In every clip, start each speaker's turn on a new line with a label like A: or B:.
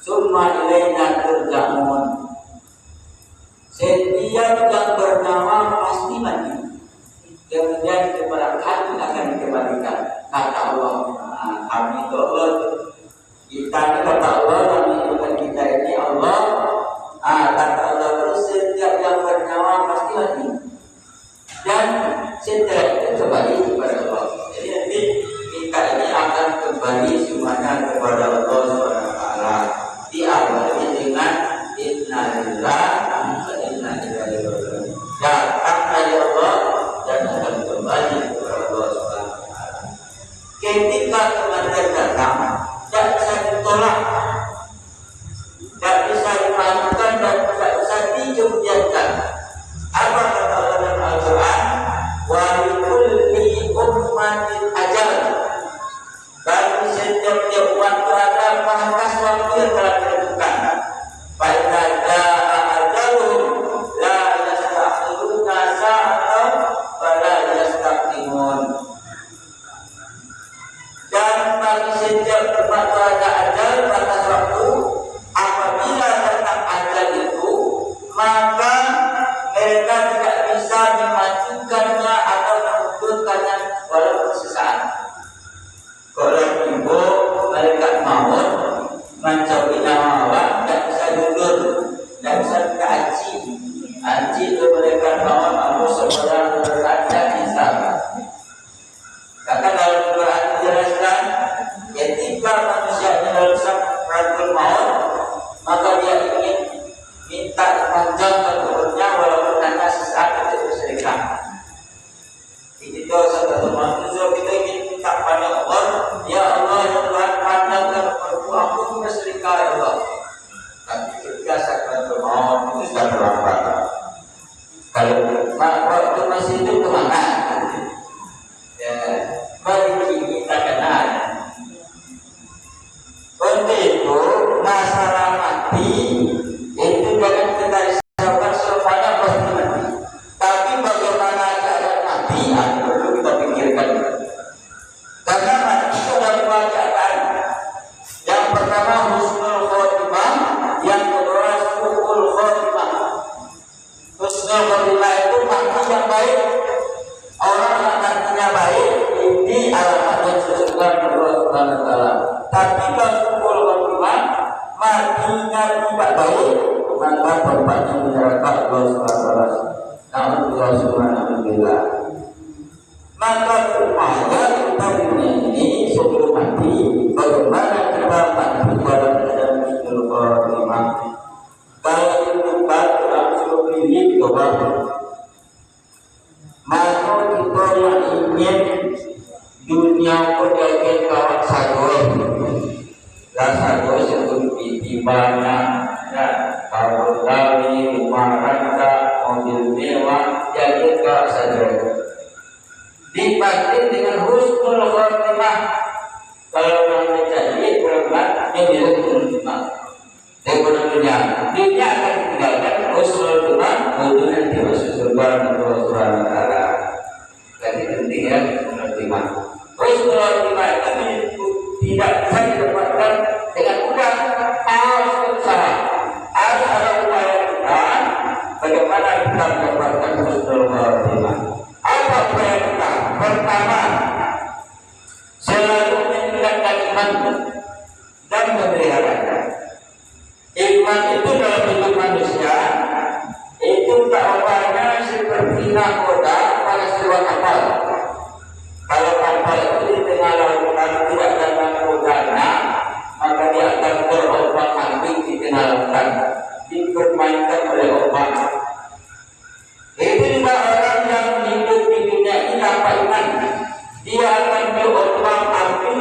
A: summa ilaina turja'un. Setiap yang bernyawa pasti mati, kemudian kepada kami akan dikembalikan. Kata Allah, kami itu Allah, kita ini kata Allah, kami bukan kita ini Allah. Kata Allah terus, setiap yang bernyawa pasti mati, dan setelah itu kembali kepada Allah. Jadi nanti kita ini akan kembali semuanya kepada Allah SWT. Diawali dengan inna lillahi wa inna ilaihi raji'un. Datang dari Allah dan akan kembali kepada Allah SWT. Ketika kematian datang, tidak bisa ditolak, tidak bisa dimajukan, dan tidak bisa dikemudiankan. Apa kata Allah dalam Al-Quran? Wa likulli ummatin ajal. Bagi setiap waktu ada batas waktu yang telah ditentukan. Fa idza jaa ajaluhum la yastakhiruna sa'atan wa la yastaqdimun. Dan bagi setiap waktu ada ajal, batas waktu, apabila datang ajal itu, maka mereka tidak bisa memajukannya atau memundurkannya walaupun sesaat. Kalau ibu mereka maut mencari nyawa, tidak bisa mundur, tidak bisa kaji. Haji itu mereka maut aku sebenarnya berada di sana. Karena dalam Quran dijelaskan, ketika manusia dalam sakaratul maut, maka dia ingin minta dipanjangkan umurnya walaupun hanya sesaat untuk bersedekah. Itu satu manusia kita ingin minta pada Allah, ya Allah ya Tuhan panjangkan umurku, aku bersedekah ya Allah. Tapi ketika sakaratul maut itu sudah terlambat. Kalau waktu masih hidup kemana? Ya, bagi kita kenal. Untuk itu masalah mati itu jangan kita risaukan, semuanya pasti mati. Tapi bagaimana keadaan mati yang perlu kita pikirkan. Karena mati itu ada dua keadaan. Yang pertama husnul khotimah, yang kedua su'ul khotimah. Husnul khotimah itu mati yang baik, orang yang matinya baik, ini alamatnya sesuai Allah Subhanahu wa Ta'ala. Tapi kalau su'ul khotimah, matinya tidak baik, maka tempatnya menyerahkan Allah SWT. Namun Allah SWT. Maka upaya kita punya ini sebelum mati, bagaimana kita mati dalam keadaan husnul khotimah. Kalau itu langsung pilih coba. Maka kita yang ingin dunia berjaga kawat sadoi. Rasa doa seperti di mana kalau dari rumah rangka mobil mewah jadi ke saja dipakai dengan husnul khotimah. Kalau orang menjadi berangkat dia khotimah dunia akan ditinggalkan husnul khotimah untuk nanti masuk surga Allah Subhanahu wa Ta'ala. Jadi penting ya husnul khotimah. Husnul khotimah itu tidak bisa didapatkan dengan mudah, harus berusaha, harus ada upaya kita. Bagaimana kita mendapatkan husnul khotimah? Apa upaya kita? Pertama, selalu meningkatkan iman dan memeliharanya. Iman itu dalam hidup manusia itu tahapannya seperti nakoda pada sebuah kapal. Kalau kapal itu di tengah lautan tidak ada nakodanya, maka dia akan terombang-ambing di tengah lautan, dipermainkan oleh ombak. Itu juga orang yang hidup di dunia ini tanpa iman, dia akan terombang-ambing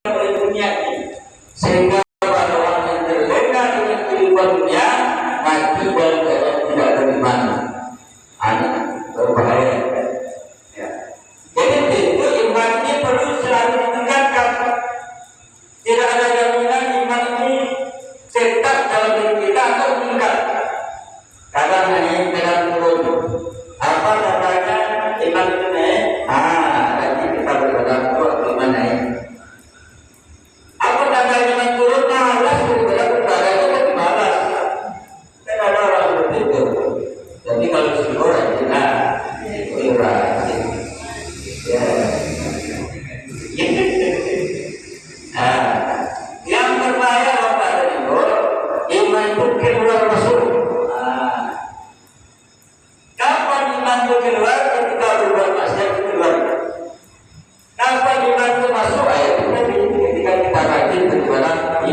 A: oleh dunia ini, sehingga orang yang terlena dengan kehidupan dunia mati dalam keadaan tidak beriman. Berbahaya. Jadi itu imannya perlu selalu ditingkatkan. Tidak ada jaminan iman ini tetap dalam diri kita atau meningkat. Kadang naik, kadang turun. Apa katanya iman itu naik? Nanti kita berkata iman naik. Apa katanya iman turun?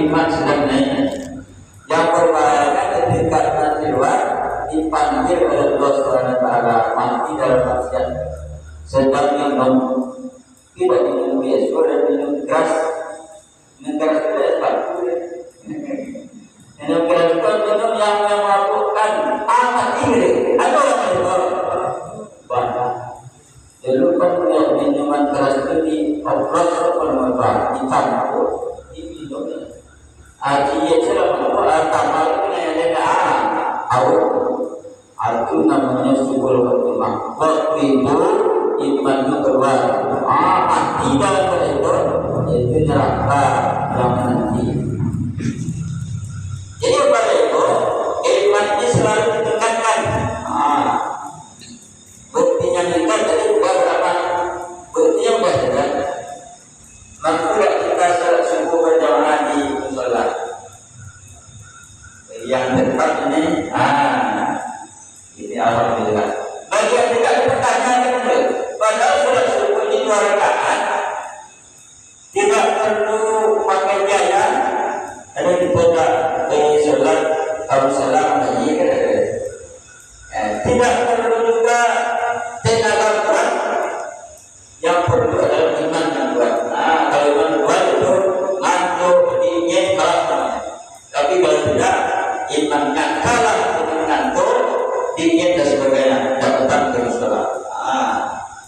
A: iman sedang naik. Yang berbahaya ketika nanti luar dipanggil oleh Allah Subhanahu wa taala mati dalam maksiat sedang minum, tidak minum biasa dan minum keras. Minum keras itu sepatu. Minum keras itu minum yang memabukkan amat ini. Ada yang minum banyak. Dulu kan minuman keras itu dioplos penumpang, dicampur, diminum. Ajiye selama tambah ini ada itu namanya subul khotimah. Waktu itu iman itu keluar. Mati dalam itu neraka yang nanti. Jadi pada itu iman ini selalu ditekankan. Buktinya kita tadi bukan apa? Buktinya bukan. Maka kita salat subuh berjamaah di musola. Yang dekat ini, ini alhamdulillah. Bagi yang tidak dipertanyakan, padahal salat subuh ini 2 rakaat, tidak perlu pakai biaya. Ada di kota sholat Darussalam lagi, tidak perlu juga tenaga kuat. Yang perlu adalah iman yang kuat. Kalau iman kuat itu ngantuk, dingin, kalah. Tapi kalau tidak, imannya kalah dengan ngantuk, dingin dan sebagainya, datang ke sholat.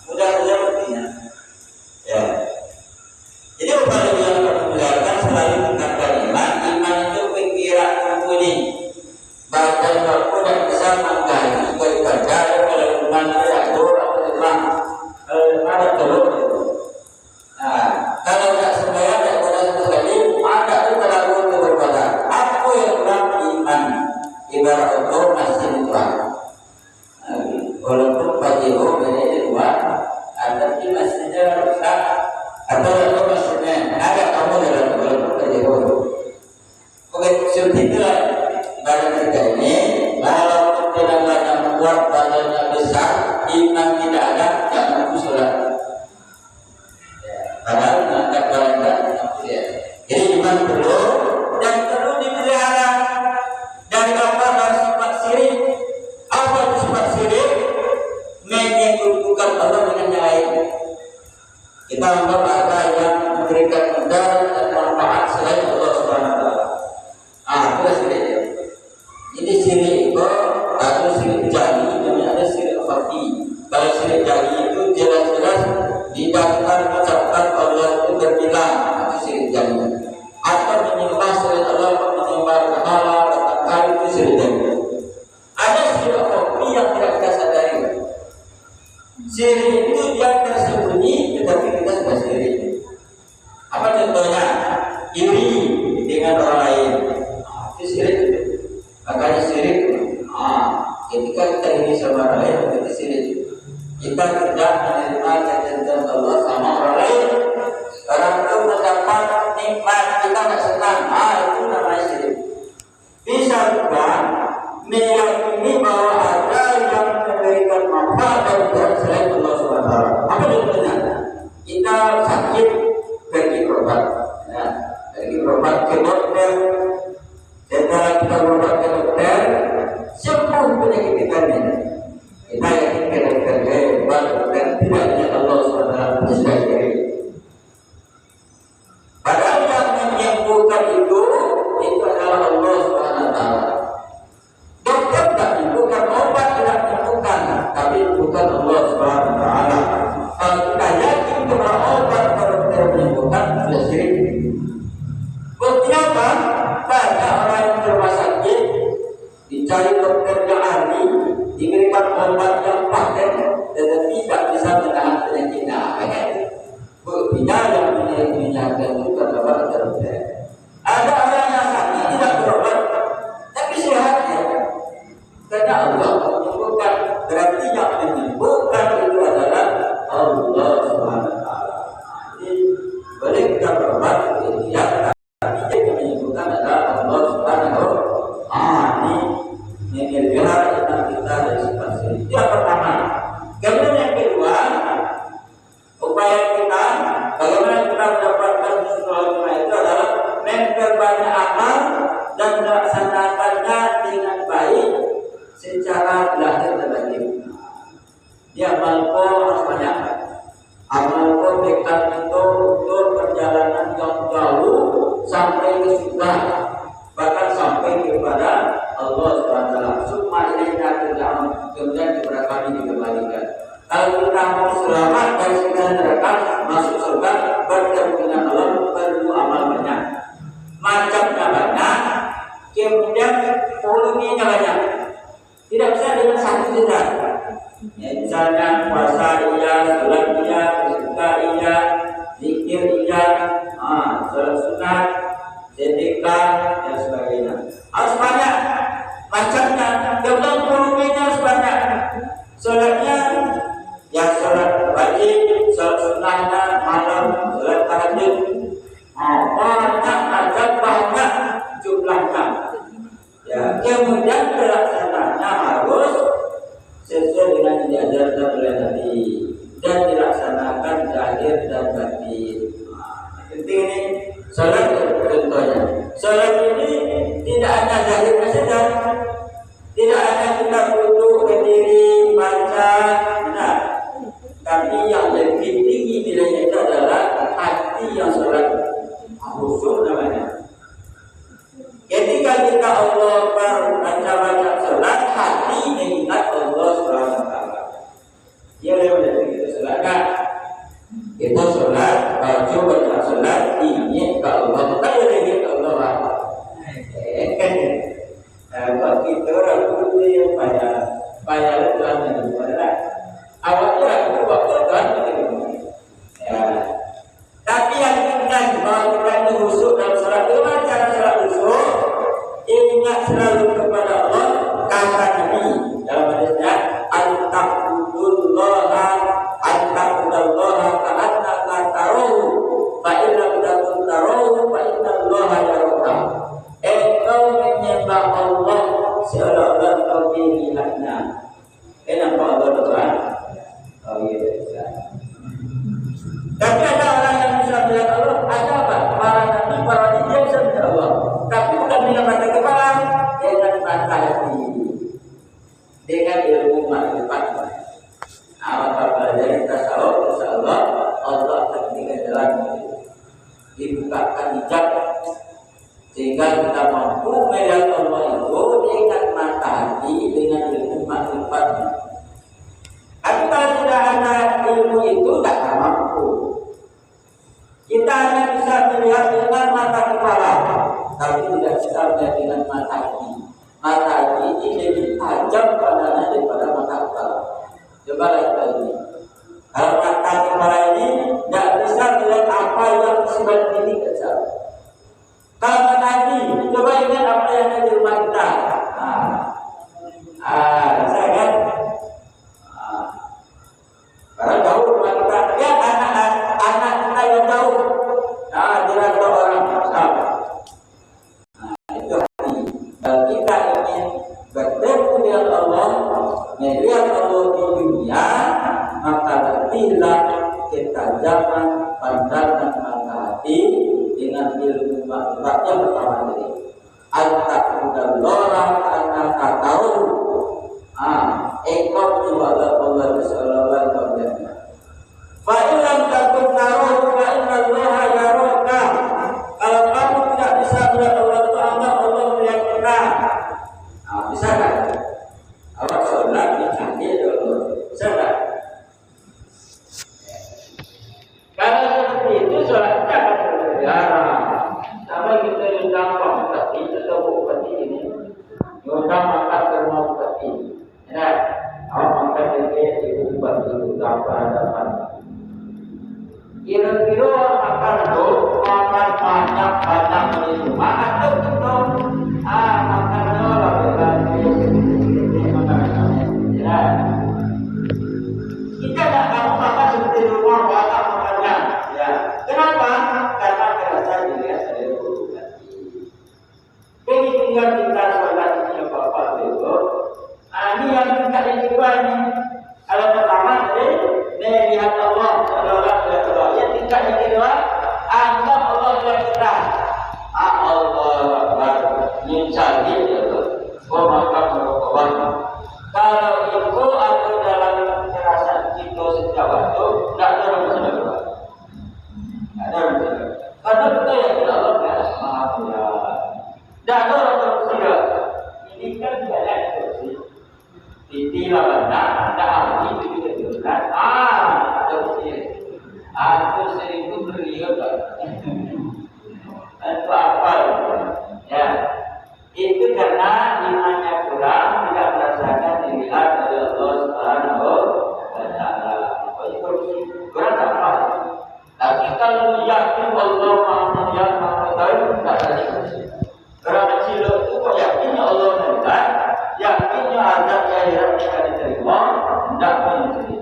A: Mudah saja buktinya. Ya. Jadi upaya yang dipermuliakan selalu meningkatkan iman. Iman itu pikiran kuning. Badan aku tidak bisa mengkaji beribadah kalau iman diatur atau iman ada telur. Kalau tidak sembahyang tidak boleh sekali, ada itu terlalu beribadah. Apa yang kurang iman? Ibarat itu masih dua. Walaupun bagi ini dua, tapi masihnya rusak. Atau itu maksudnya ada kamu dalam walaupun bagi oke, seperti itulah badan kita ini. Walaupun tidak banyak membuat badannya besar, iman tidak ada, tidak mampu sholat. Padahal mengangkat badan tidak. Jadi iman perlu dan perlu dipelihara dari apa? Dari sifat syirik. Apa itu sifat syirik? Menyekutukan Allah dengan yang lain. Kita anggap ada yang memberikan mudarat dan manfaat selain Allah Subhanahu wa taala. Itu syirik. Jadi syirik itu ada syirik jari, dan ada syirik khafi. Kalau syirik jari itu jelas-jelas didaftar ucapkan Allah itu berbilang, itu syirik jari. Atau menyembah selain Allah, menyembah berhala, bertengkar, itu syirik jari. Ada syirik khafi yang tidak kita sadari. Syirik itu dia tersembunyi, tetapi kita sudah syirik. Apa contohnya? Iri dengan orang lain. Itu syirik. Makanya syirik. Ketika kita iri sama orang lain, itu syirik. Kita tidak menerima ketentuan Allah sama orang lain. Orang itu mendapat nikmat, kita tidak senang. Itu namanya syirik. Bisa juga meyakini bahwa ada yang memberikan manfaat dan mudarat selain Allah Subhanahu wa taala. Apa contohnya? Kita sakit pergi berobat, pergi berobat ke dokter. Setelah kita berobat ke dokter, sembuh penyakit kita ini. Kita yakin ke dokter, dokter tidak hanya Allah Subhanahu wa taala, itu sudah syirik. Padahal yang menyembuhkan itu adalah Allah Subhanahu wa taala. Dokter tidak menyembuhkan, obat tidak menyembuhkan, tapi bukan Allah Subhanahu wa taala. Kalau kita yakin bahwa obat dokter menyembuhkan, sudah syirik. Buktinya apa? Banyak orang yang rumah sakit dicari dokter yang ahli, diberikan obat yang paten, tetapi tidak bisa menahan penyakitnya. Buktinya yang menyakitkan itu adalah dokter. Ada orang yang sakit tidak berobat, tapi sehat ya. Karena Allah menyembuhkan, berarti yang menyembuhkan itu adalah Allah Subhanahu wa taala. Jadi boleh kita berobat, ya, tapi yang menyembuhkan adalah Allah Subhanahu wa taala. Ini melihara tentang kita dari sifat syirik. Itu yang pertama. Kemudian yang kedua, upaya kita bagaimana kita mendapatkan berbanyak amal dan melaksanakannya dengan baik secara lahir dan batin. Dia amalku harus banyak. Amalku dekat itu untuk perjalanan yang jauh sampai ke surga, bahkan sampai kepada Allah SWT. Summa ilaina turja'un, kemudian kepada kami dikembalikan. Kalau kita mau selamat dari siksa neraka, masuk surga, bertemu dengan Allah, perlu amal banyak, macamnya banyak, kemudian voluminya banyak. Tidak bisa dengan satu saja. Ya, misalnya puasa iya, sholat iya, bersedekah iya, zikir iya, sholat sunat, sedekah dan sebagainya. Harus banyak macamnya, kemudian voluminya harus banyak. Sholatnya ya sholat wajib, sholat sunatnya malam, sholat tahajud, banyak macam, banyak jumlahnya. Ya, kemudian pelaksananya harus sesuai dengan yang diajarkan oleh Nabi dan dilaksanakan zahir dan batin. Penting ini salat contohnya. Salat ini tidak hanya zahirnya saja, tidak hanya kita duduk berdiri baca, nah, tapi yang lebih tinggi nilainya itu adalah hati yang salat, khusyuk namanya. Ketika kita Allah baca salat, hati mengingat Allah SWT. Dia lebih kita salatkan. Kita salat, baca salat, ingin ke Allah. Bukan ingin ke Allah. Kalau kita ragu yang payah Tuhan yang dimana. Awaknya ragu waktu Tuhan yang dimana. Tapi yang kita bahwa kita itu khusyuk dalam salat, bagaimana cara salat khusyuk? Ingat selalu kepada Allah, kata Nabi dalam hadisnya, An-ta'budullaha ka'annaka tarahu, fa in lam takun tarahu, fa innallaha yaraka. Engkau menyembah Allah seolah-olah kau dilihatnya. Nampak Allah Tuhan? Oh iya. Tapi ada orang yang bisa melihat Allah, ada apa? Para nabi, para dia bisa melihat Allah, tapi bukan dengan mata kepala, dengan mata hati, dengan ilmu makrifat. Maka belajar tasawuf, insyaallah Allah akan berikan jalan, dibukakan hijab, sehingga kita mampu melihat Allah itu dengan mata hati, dengan ilmu makrifat. Tapi kalau tidak ada ilmu itu, tak mampu. Kita hanya bisa melihat dengan mata kepala, tapi tidak bisa melihat dengan mata hati. Mata hati ini lebih tajam padanya daripada mata kepala. Coba lihat ini. Kalau mata kepala ini tidak bisa melihat apa yang sebab ini kecil. Kalau mata hati, coba ingat apa yang ada di rumah kita. Bisa kan? Kalau jauh rumah kita, lihat anak kita yang jauh. Dirasa orang sama. Itu hati. Kalau kita ingin bertemu dengan Allah, melihat Allah di dunia, maka latihlah ketajaman pandangan mata hati dengan ilmu makrifat yang pertama tadi. An-ta'budallaha ka'annaka tarahu. Engkau menyembah Allah seolah-olah kau melihatnya. Fa in lam takun tarahu fa innallaha yaraka. Kalau kamu tidak bisa melihat Allah melihat kita. Bisa kan? Awak sholat dicanggih dulu. Bisa kan? Kalau seperti itu sholatnya akan bergara. Sama kita undang Pak Bupati atau Bupati ini, undang makan ke rumah Bupati. Enak? Awak makan lagi ibu Bupati undang perhadapan. Kira-kira akan makan banyak di rumah atau kita makannya lagi ya. Kita tidak mau makan seperti di rumah banyak makannya ya. Kenapa? Karena terasa dilihat dari Bupati. Jadi tinggal kita sholat ini Bapak Ibu. Ini yang kita kedua ini. Kalau pertama tadi melihat Allah, seolah-olah melihat Allah. Yang tingkat yang kedua, anggap Allah melihat kita. Allah mencari maka merokok. Kalau itu atau dalam perasaan kita sejak waktu tidak ada orang bersalah. Ada orang bersalah. Karena kita yang tidak Allah maaf ya. Tidak ada orang bersalah. Ini kan tidak ada kursi. Itilah benar. Ada ahli itu juga benar. Ada kursi. Aku seribu beriut. Itu apa? Ya. Itu karena imannya kurang, tidak merasakan dilihat oleh Allah Subhanahu wa Ta'ala. Kurang apa? Tapi kalau yakin Allah Maha Yang Maha Tahu, tidak ada diskusi. Orang kecil itu kok yakinnya Allah mendengar, yakinnya azab akhirat kita diterima, tidak mencuri.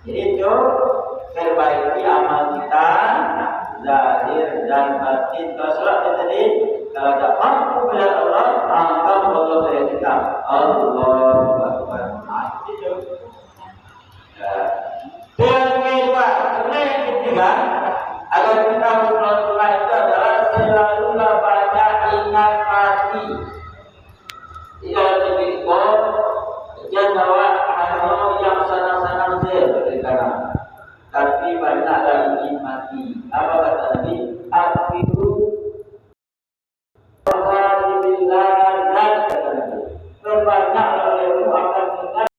A: Itu perbaiki amal kita. Zahir dan batin. Kalau sholat tadi, kalau tak mampu melihat Allah, anggap Allah melihat kita. Allahu Akbar. Itu. Yang kedua, yang ketiga, agar kita Rasulullah itu adalah selalulah banyak ingat mati. Tidak lebih kok, jangan bawa hanya yang sana-sana saja berkata. Tapi banyaklah ingin mati. Apa kata Nabi? Afiru wahadibillah dan kata Nabi. Perbanyaklah